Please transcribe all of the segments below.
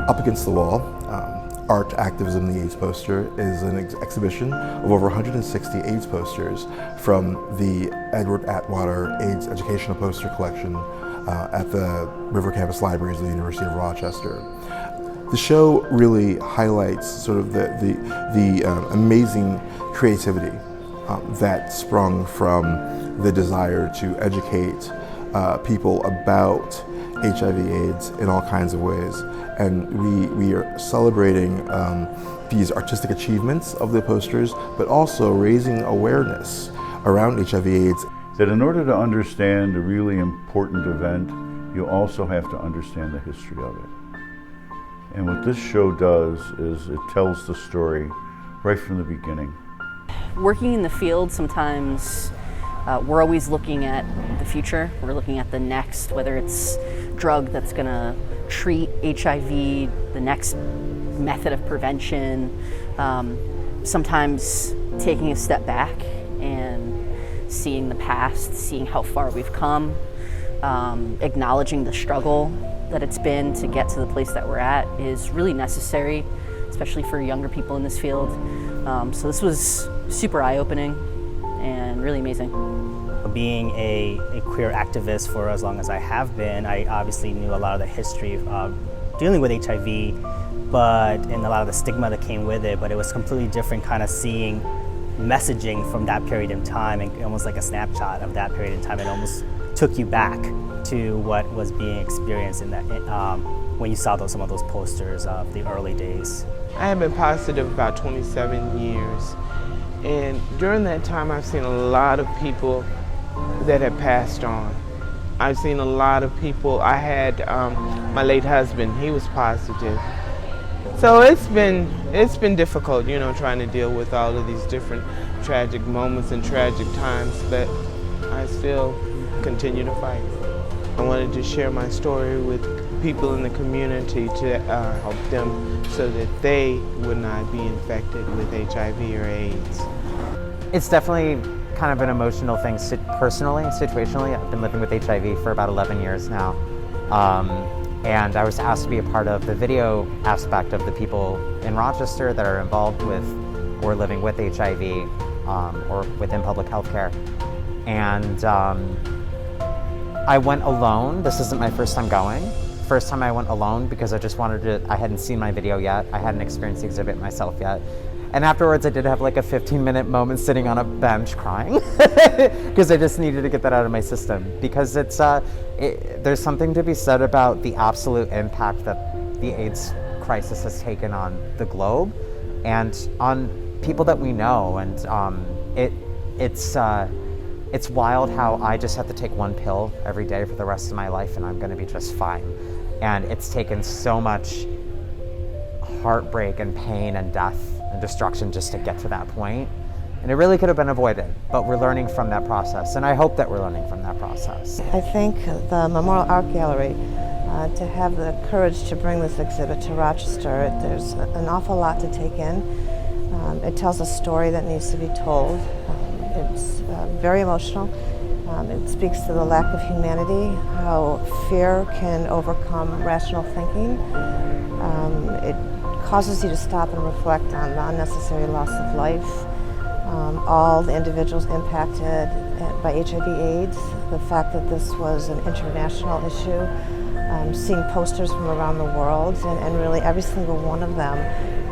Up Against the Wall, Art, Activism, the AIDS poster is an exhibition of over 160 AIDS posters from the Atwater AIDS Educational Poster Collection at the River Campus Libraries of the University of Rochester. The show really highlights sort of the amazing creativity that sprung from the desire to educate people about HIV/AIDS in all kinds of ways, and we are celebrating these artistic achievements of the posters, but also raising awareness around HIV/AIDS. That in order to understand a really important event, you also have to understand the history of it. And what this show does is it tells the story right from the beginning. Working in the field, sometimes we're always looking at the future. We're looking at the next, whether it's drug that's going to treat HIV, the next method of prevention. Sometimes taking a step back and seeing the past, seeing how far we've come, acknowledging the struggle that it's been to get to the place that we're at is really necessary, especially for younger people in this field. So this was super eye-opening and really amazing. Being a queer activist for as long as I have been, I obviously knew a lot of the history of dealing with HIV, and a lot of the stigma that came with it, but it was completely different kind of seeing messaging from that period in time, and almost like a snapshot of that period in time. It almost took you back to what was being experienced in that when you saw some of those posters of the early days. I have been positive about 27 years, and during that time I've seen a lot of people that have passed on. I've seen a lot of people. I had my late husband, he was positive. So it's been difficult, you know, trying to deal with all of these different tragic moments and tragic times, but I still continue to fight. I wanted to share my story with people in the community to help them so that they would not be infected with HIV or AIDS. It's definitely kind of an emotional thing personally, situationally. I've been living with HIV for about 11 years now. And I was asked to be a part of the video aspect of the people in Rochester that are involved with or living with HIV or within public health care. And I went alone. This isn't my first time going. First time I went alone because I just wanted to, I hadn't seen my video yet. I hadn't experienced the exhibit myself yet. And afterwards I did have like a 15-minute moment sitting on a bench crying because I just needed to get that out of my system, because there's something to be said about the absolute impact that the AIDS crisis has taken on the globe and on people that we know. And it's wild how I just have to take one pill every day for the rest of my life and I'm gonna be just fine. And it's taken so much heartbreak and pain and death and destruction just to get to that point. And it really could have been avoided, but we're learning from that process, and I hope that we're learning from that process. I think the Memorial Art Gallery, to have the courage to bring this exhibit to Rochester, there's an awful lot to take in. It tells a story that needs to be told. It's very emotional. It speaks to the lack of humanity, how fear can overcome rational thinking. It causes you to stop and reflect on the unnecessary loss of life, all the individuals impacted by HIV/AIDS, the fact that this was an international issue, seeing posters from around the world, and really every single one of them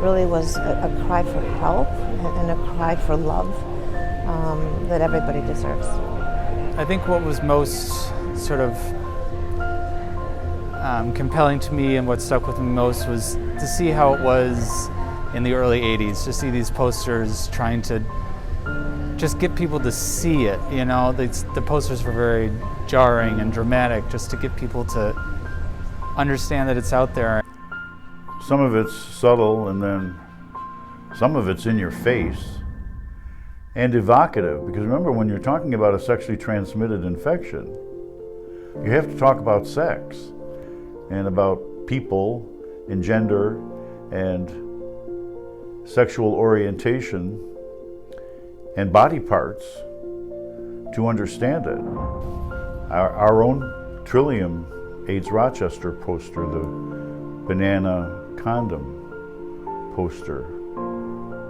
really was a cry for help and a cry for love that everybody deserves. I think what was most sort of compelling to me and what stuck with me most was to see how it was in the early 80s, to see these posters trying to just get people to see it, you know. The posters were very jarring and dramatic, just to get people to understand that it's out there. Some of it's subtle, and then some of it's in your face and evocative, because remember, when you're talking about a sexually transmitted infection, you have to talk about sex and about people and gender and sexual orientation and body parts to understand it. Our own Trillium AIDS Rochester poster, banana condom poster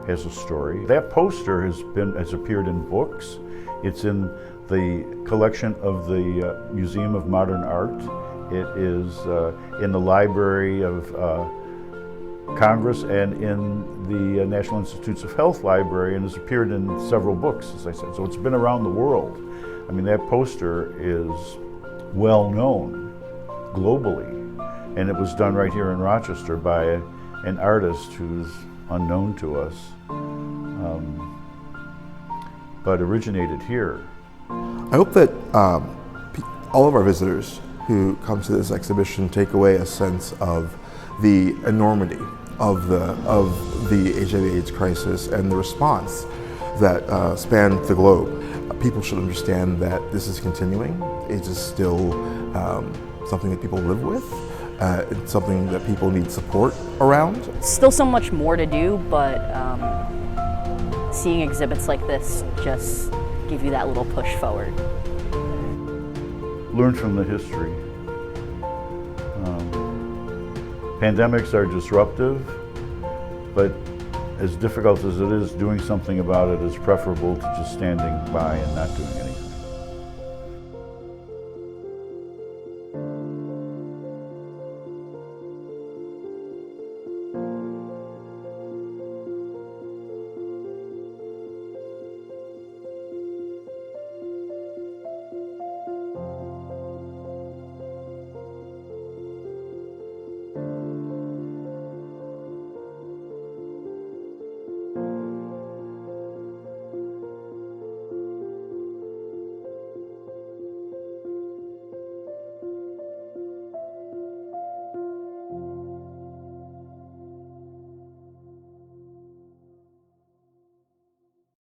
has a story. That poster has appeared in books. It's in the collection of the Museum of Modern Art. It is in the Library of Congress and in the National Institutes of Health Library, and has appeared in several books, as I said. So it's been around the world. I mean, that poster is well known globally, and it was done right here in Rochester by an artist who's unknown to us, but originated here. I hope that all of our visitors who come to this exhibition take away a sense of the enormity of the HIV/AIDS crisis and the response that spanned the globe. People should understand that this is continuing. AIDS is still something that people live with. It's something that people need support around. Still so much more to do, but seeing exhibits like this just give you that little push forward. Learn from the history. Pandemics are disruptive, but as difficult as it is, doing something about it is preferable to just standing by and not doing anything.